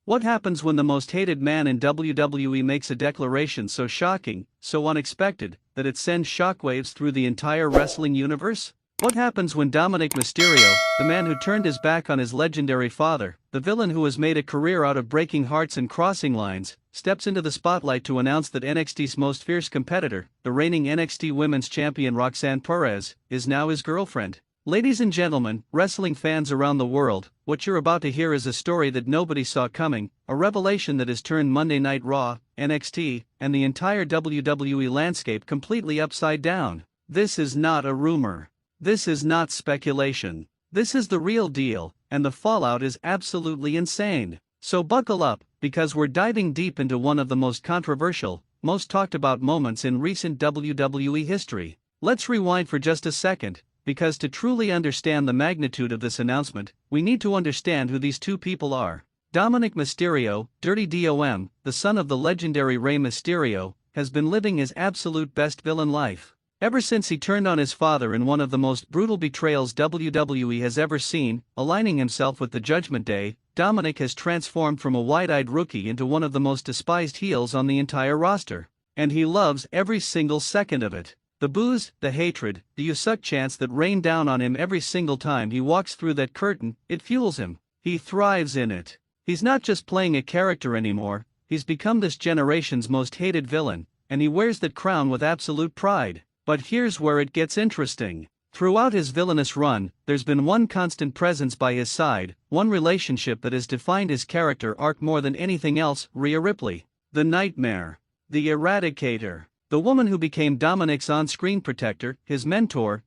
What happens when the most hated man in WWE makes a declaration so shocking, so unexpected, that it sends shockwaves through the entire wrestling universe? What happens when Dominik Mysterio, the man who turned his back on his legendary father, the villain who has made a career out of breaking hearts and crossing lines, steps into the spotlight to announce that NXT's most fierce competitor, the reigning NXT Women's Champion Roxanne Perez, is now his girlfriend? Ladies and gentlemen, wrestling fans around the world, what you're about to hear is a story that nobody saw coming, a revelation that has turned Monday Night Raw, NXT, and the entire WWE landscape completely upside down. This is not a rumor. This is not speculation. This is the real deal, and the fallout is absolutely insane. So buckle up, because we're diving deep into one of the most controversial, most talked about moments in recent WWE history. Let's rewind for just a second. Because to truly understand the magnitude of this announcement, we need to understand who these two people are. Dominik Mysterio, Dirty Dom, the son of the legendary Rey Mysterio, has been living his absolute best villain life. Ever since he turned on his father in one of the most brutal betrayals WWE has ever seen, aligning himself with the Judgment Day, Dominik has transformed from a wide-eyed rookie into one of the most despised heels on the entire roster. And he loves every single second of it. The boos, the hatred, the you suck chants that rain down on him every single time he walks through that curtain, it fuels him. He thrives in it. He's not just playing a character anymore, he's become this generation's most hated villain, and he wears that crown with absolute pride. But here's where it gets interesting. Throughout his villainous run, there's been one constant presence by his side, one relationship that has defined his character arc more than anything else: Rhea Ripley. The Nightmare. The Eradicator. The woman who became Dominik's on-screen protector, his mentor,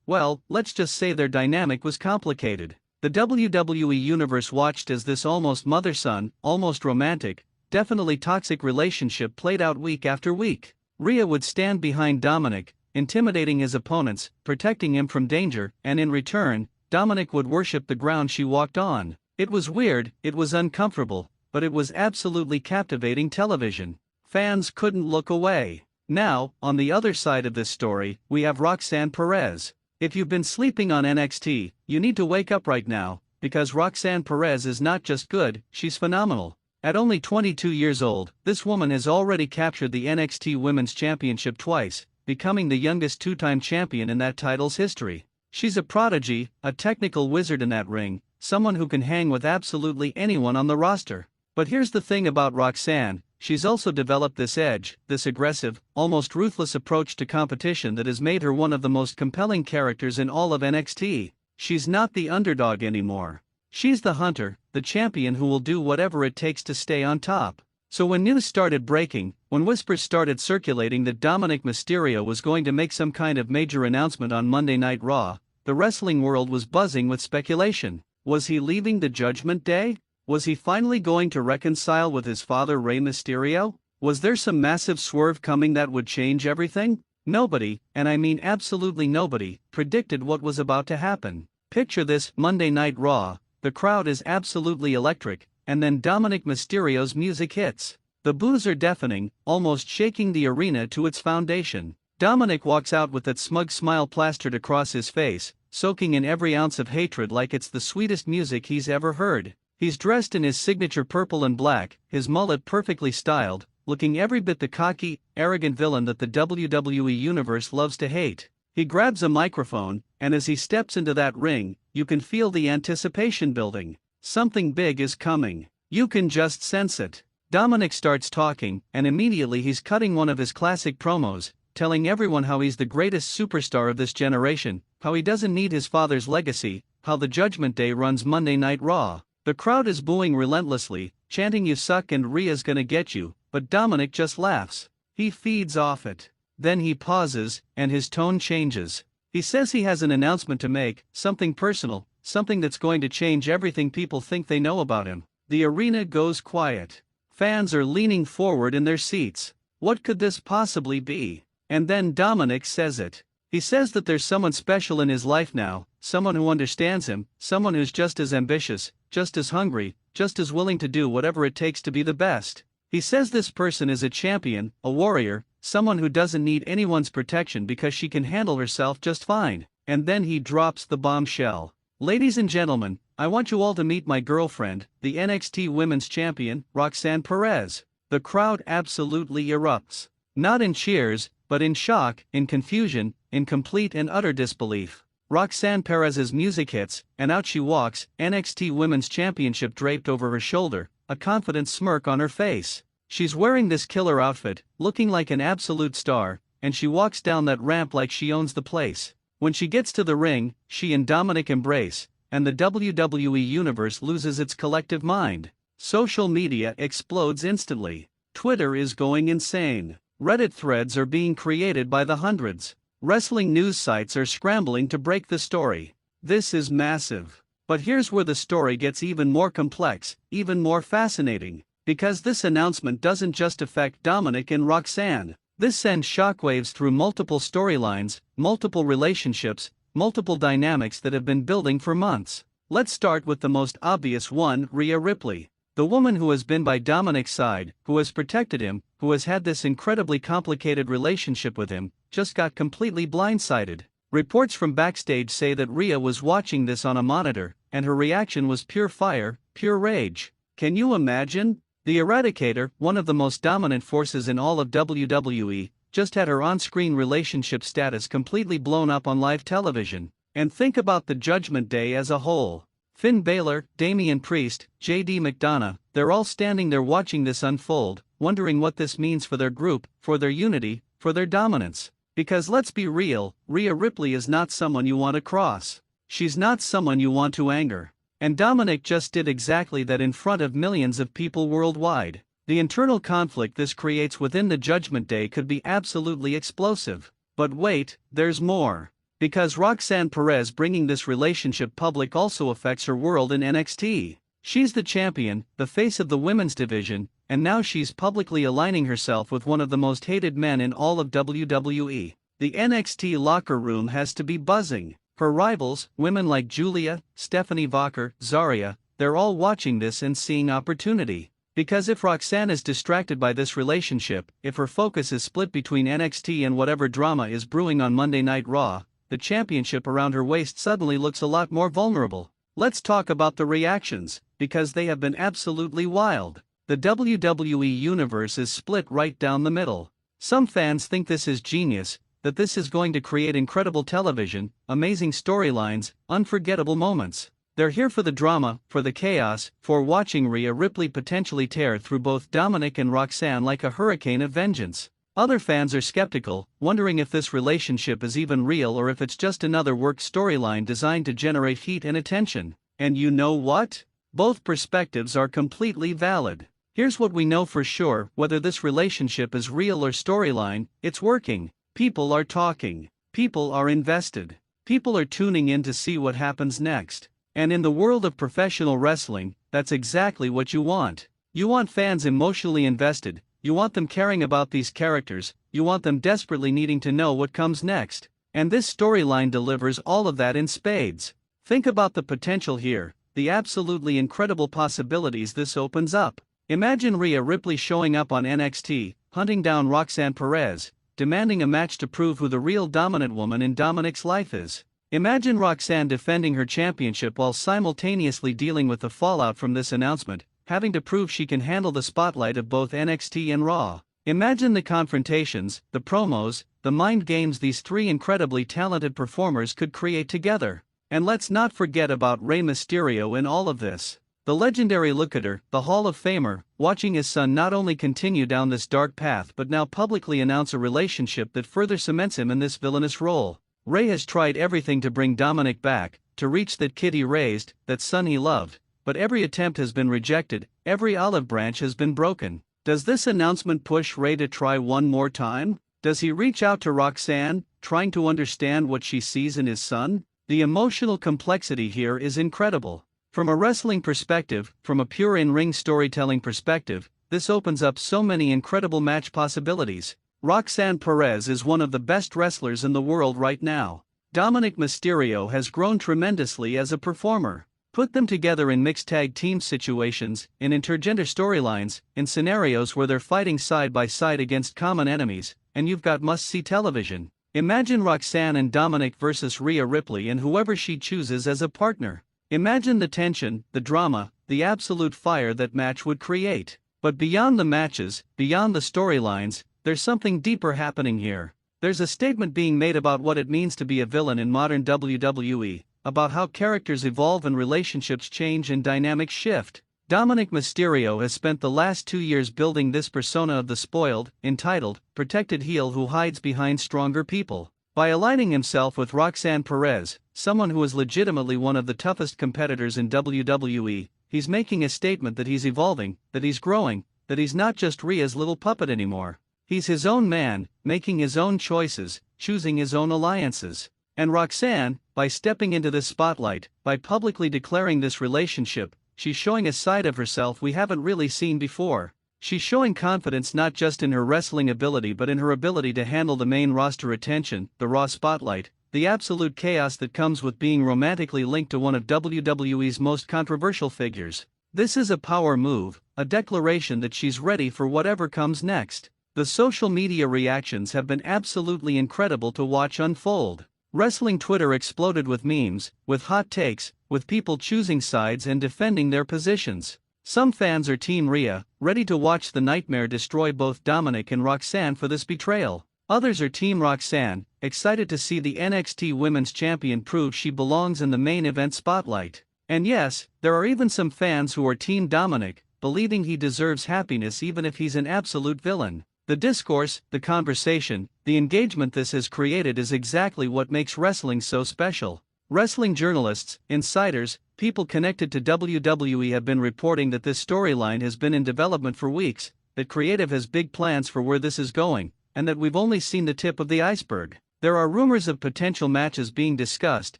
well, let's just say their dynamic was complicated. The WWE Universe watched as this almost mother-son, almost romantic, definitely toxic relationship played out week after week. Rhea would stand behind Dominik, intimidating his opponents, protecting him from danger, and in return, Dominik would worship the ground she walked on. It was weird, it was uncomfortable, but it was absolutely captivating television. Fans couldn't look away. Now, on the other side of this story, we have Roxanne Perez. If you've been sleeping on NXT, you need to wake up right now, because Roxanne Perez is not just good, she's phenomenal. At only 22 years old, this woman has already captured the NXT Women's Championship twice, becoming the youngest two-time champion in that title's history. She's a prodigy, a technical wizard in that ring, someone who can hang with absolutely anyone on the roster. But here's the thing about Roxanne. She's also developed this edge, this aggressive, almost ruthless approach to competition that has made her one of the most compelling characters in all of NXT. She's not the underdog anymore. She's the hunter, the champion who will do whatever it takes to stay on top. So when news started breaking, when whispers started circulating that Dominik Mysterio was going to make some kind of major announcement on Monday Night Raw, the wrestling world was buzzing with speculation. Was he leaving the Judgment Day? Was he finally going to reconcile with his father Rey Mysterio? Was there some massive swerve coming that would change everything? Nobody, and I mean absolutely nobody, predicted what was about to happen. Picture this: Monday Night Raw, the crowd is absolutely electric, and then Dominik Mysterio's music hits. The boos are deafening, almost shaking the arena to its foundation. Dominik walks out with that smug smile plastered across his face, soaking in every ounce of hatred like it's the sweetest music he's ever heard. He's dressed in his signature purple and black, his mullet perfectly styled, looking every bit the cocky, arrogant villain that the WWE Universe loves to hate. He grabs a microphone, and as he steps into that ring, you can feel the anticipation building. Something big is coming. You can just sense it. Dominik starts talking, and immediately he's cutting one of his classic promos, telling everyone how he's the greatest superstar of this generation, how he doesn't need his father's legacy, how the Judgment Day runs Monday Night Raw. The crowd is booing relentlessly, chanting "You suck" and "Rhea's gonna get you," but Dominik just laughs. He feeds off it. Then he pauses, and his tone changes. He says he has an announcement to make, something personal, something that's going to change everything people think they know about him. The arena goes quiet. Fans are leaning forward in their seats. What could this possibly be? And then Dominik says it. He says that there's someone special in his life now, someone who understands him, someone who's just as ambitious, just as hungry, just as willing to do whatever it takes to be the best. He says this person is a champion, a warrior, someone who doesn't need anyone's protection because she can handle herself just fine. And then he drops the bombshell. Ladies and gentlemen, I want you all to meet my girlfriend, the NXT Women's Champion, Roxanne Perez. The crowd absolutely erupts. Not in cheers, but in shock, in confusion, in complete and utter disbelief. Roxanne Perez's music hits, and out she walks, NXT Women's Championship draped over her shoulder, a confident smirk on her face. She's wearing this killer outfit, looking like an absolute star, and she walks down that ramp like she owns the place. When she gets to the ring, she and Dominik embrace, and the WWE Universe loses its collective mind. Social media explodes instantly. Twitter is going insane. Reddit threads are being created by the hundreds. Wrestling news sites are scrambling to break the story. This is massive. But here's where the story gets even more complex, even more fascinating. Because this announcement doesn't just affect Dominik and Roxanne. This sends shockwaves through multiple storylines, multiple relationships, multiple dynamics that have been building for months. Let's start with the most obvious one, Rhea Ripley. The woman who has been by Dominik's side, who has protected him, who has had this incredibly complicated relationship with him, just got completely blindsided. Reports from backstage say that Rhea was watching this on a monitor, and her reaction was pure fire, pure rage. Can you imagine? The Eradicator, one of the most dominant forces in all of WWE, just had her on-screen relationship status completely blown up on live television. And think about the Judgment Day as a whole. Finn Balor, Damian Priest, JD McDonough, they're all standing there watching this unfold, wondering what this means for their group, for their unity, for their dominance. Because let's be real, Rhea Ripley is not someone you want to cross. She's not someone you want to anger. And Dominik just did exactly that in front of millions of people worldwide. The internal conflict this creates within the Judgment Day could be absolutely explosive. But wait, there's more. Because Roxanne Perez bringing this relationship public also affects her world in NXT. She's the champion, the face of the women's division, and now she's publicly aligning herself with one of the most hated men in all of WWE. The NXT locker room has to be buzzing. Her rivals, women like Julia, Stephanie Vacher, Zarya, they're all watching this and seeing opportunity. Because if Roxanne is distracted by this relationship, if her focus is split between NXT and whatever drama is brewing on Monday Night Raw, the championship around her waist suddenly looks a lot more vulnerable. Let's talk about the reactions, because they have been absolutely wild. The WWE Universe is split right down the middle. Some fans think this is genius, that this is going to create incredible television, amazing storylines, unforgettable moments. They're here for the drama, for the chaos, for watching Rhea Ripley potentially tear through both Dominik and Roxanne like a hurricane of vengeance. Other fans are skeptical, wondering if this relationship is even real or if it's just another work storyline designed to generate heat and attention. And you know what? Both perspectives are completely valid. Here's what we know for sure: whether this relationship is real or storyline, it's working. People are talking. People are invested. People are tuning in to see what happens next. And in the world of professional wrestling, that's exactly what you want. You want fans emotionally invested, you want them caring about these characters, you want them desperately needing to know what comes next. And this storyline delivers all of that in spades. Think about the potential here, the absolutely incredible possibilities this opens up. Imagine Rhea Ripley showing up on NXT, hunting down Roxanne Perez, demanding a match to prove who the real dominant woman in Dominik's life is. Imagine Roxanne defending her championship while simultaneously dealing with the fallout from this announcement, having to prove she can handle the spotlight of both NXT and Raw. Imagine the confrontations, the promos, the mind games these three incredibly talented performers could create together. And let's not forget about Rey Mysterio in all of this. The legendary lookator, the Hall of Famer, watching his son not only continue down this dark path but now publicly announce a relationship that further cements him in this villainous role. Rey has tried everything to bring Dominik back, to reach that kid he raised, that son he loved, but every attempt has been rejected, every olive branch has been broken. Does this announcement push Rey to try one more time? Does he reach out to Roxanne, trying to understand what she sees in his son? The emotional complexity here is incredible. From a wrestling perspective, from a pure in-ring storytelling perspective, this opens up so many incredible match possibilities. Roxanne Perez is one of the best wrestlers in the world right now. Dominik Mysterio has grown tremendously as a performer. Put them together in mixed tag team situations, in intergender storylines, in scenarios where they're fighting side by side against common enemies, and you've got must-see television. Imagine Roxanne and Dominik versus Rhea Ripley and whoever she chooses as a partner. Imagine the tension, the drama, the absolute fire that match would create. But beyond the matches, beyond the storylines, there's something deeper happening here. There's a statement being made about what it means to be a villain in modern WWE, about how characters evolve and relationships change and dynamics shift. Dominik Mysterio has spent the last 2 years building this persona of the spoiled, entitled, protected heel who hides behind stronger people. By aligning himself with Roxanne Perez, someone who is legitimately one of the toughest competitors in WWE, he's making a statement that he's evolving, that he's growing, that he's not just Rhea's little puppet anymore. He's his own man, making his own choices, choosing his own alliances. And Roxanne, by stepping into this spotlight, by publicly declaring this relationship, she's showing a side of herself we haven't really seen before. She's showing confidence not just in her wrestling ability but in her ability to handle the main roster attention, the Raw spotlight, the absolute chaos that comes with being romantically linked to one of WWE's most controversial figures. This is a power move, a declaration that she's ready for whatever comes next. The social media reactions have been absolutely incredible to watch unfold. Wrestling Twitter exploded with memes, with hot takes, with people choosing sides and defending their positions. Some fans are Team Rhea, ready to watch the nightmare destroy both Dominik and Roxanne for this betrayal. Others are Team Roxanne, excited to see the NXT Women's Champion prove she belongs in the main event spotlight. And yes, there are even some fans who are Team Dominik, believing he deserves happiness even if he's an absolute villain. The discourse, the conversation, the engagement this has created is exactly what makes wrestling so special. Wrestling journalists, insiders, people connected to WWE have been reporting that this storyline has been in development for weeks, that creative has big plans for where this is going, and that we've only seen the tip of the iceberg. There are rumors of potential matches being discussed,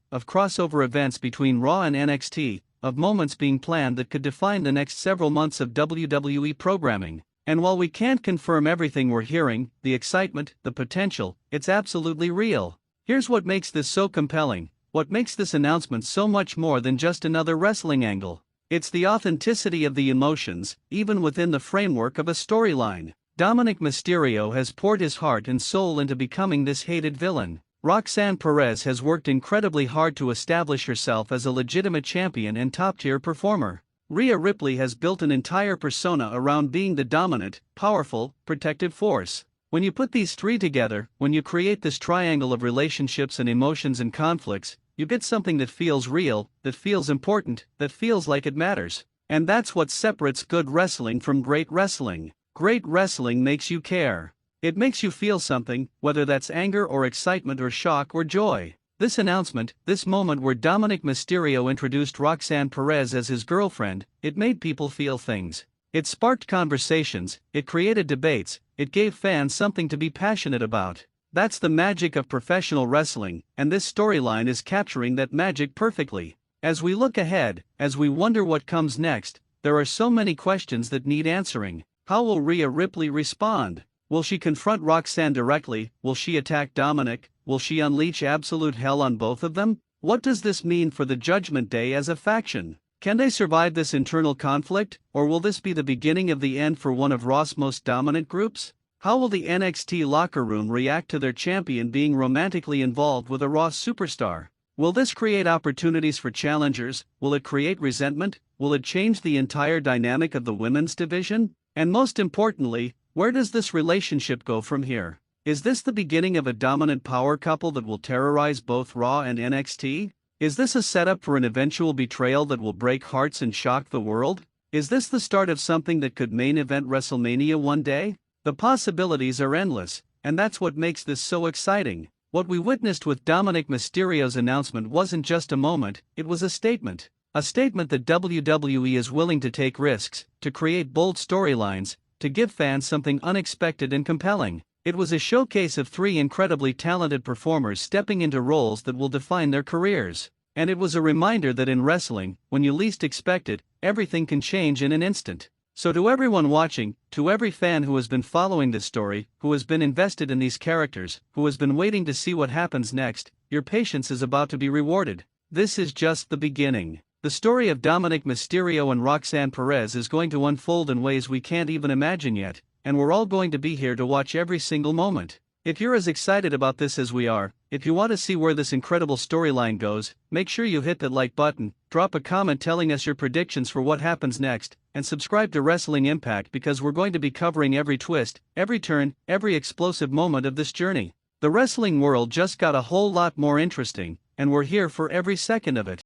of crossover events between Raw and NXT, of moments being planned that could define the next several months of WWE programming. And while we can't confirm everything we're hearing, the excitement, the potential, it's absolutely real. Here's what makes this so compelling. What makes this announcement so much more than just another wrestling angle? It's the authenticity of the emotions, even within the framework of a storyline. Dominik Mysterio has poured his heart and soul into becoming this hated villain. Roxanne Perez has worked incredibly hard to establish herself as a legitimate champion and top-tier performer. Rhea Ripley has built an entire persona around being the dominant, powerful, protective force. When you put these three together, when you create this triangle of relationships and emotions and conflicts, you get something that feels real, that feels important, that feels like it matters. And that's what separates good wrestling from great wrestling. Great wrestling makes you care. It makes you feel something, whether that's anger or excitement or shock or joy. This announcement, this moment where Dominik Mysterio introduced Roxanne Perez as his girlfriend, it made people feel things. It sparked conversations, it created debates, it gave fans something to be passionate about. That's the magic of professional wrestling, and this storyline is capturing that magic perfectly. As we look ahead, as we wonder what comes next, there are so many questions that need answering. How will Rhea Ripley respond? Will she confront Roxanne directly? Will she attack Dominik? Will she unleash absolute hell on both of them? What does this mean for the Judgment Day as a faction? Can they survive this internal conflict, or will this be the beginning of the end for one of Raw's most dominant groups? How will the NXT locker room react to their champion being romantically involved with a Raw superstar? Will this create opportunities for challengers? Will it create resentment? Will it change the entire dynamic of the women's division? And most importantly, where does this relationship go from here? Is this the beginning of a dominant power couple that will terrorize both Raw and NXT? Is this a setup for an eventual betrayal that will break hearts and shock the world? Is this the start of something that could main event WrestleMania one day? The possibilities are endless, and that's what makes this so exciting. What we witnessed with Dominik Mysterio's announcement wasn't just a moment, it was a statement. A statement that WWE is willing to take risks, to create bold storylines, to give fans something unexpected and compelling. It was a showcase of three incredibly talented performers stepping into roles that will define their careers. And it was a reminder that in wrestling, when you least expect it, everything can change in an instant. So to everyone watching, to every fan who has been following this story, who has been invested in these characters, who has been waiting to see what happens next, your patience is about to be rewarded. This is just the beginning. The story of Dominik Mysterio and Roxanne Perez is going to unfold in ways we can't even imagine yet, and we're all going to be here to watch every single moment. If you're as excited about this as we are, If you want to see where this incredible storyline goes, make sure you hit that like button, drop a comment telling us your predictions for what happens next, and subscribe to Wrestling Impact because we're going to be covering every twist, every turn, every explosive moment of this journey. The wrestling world just got a whole lot more interesting, and we're here for every second of it.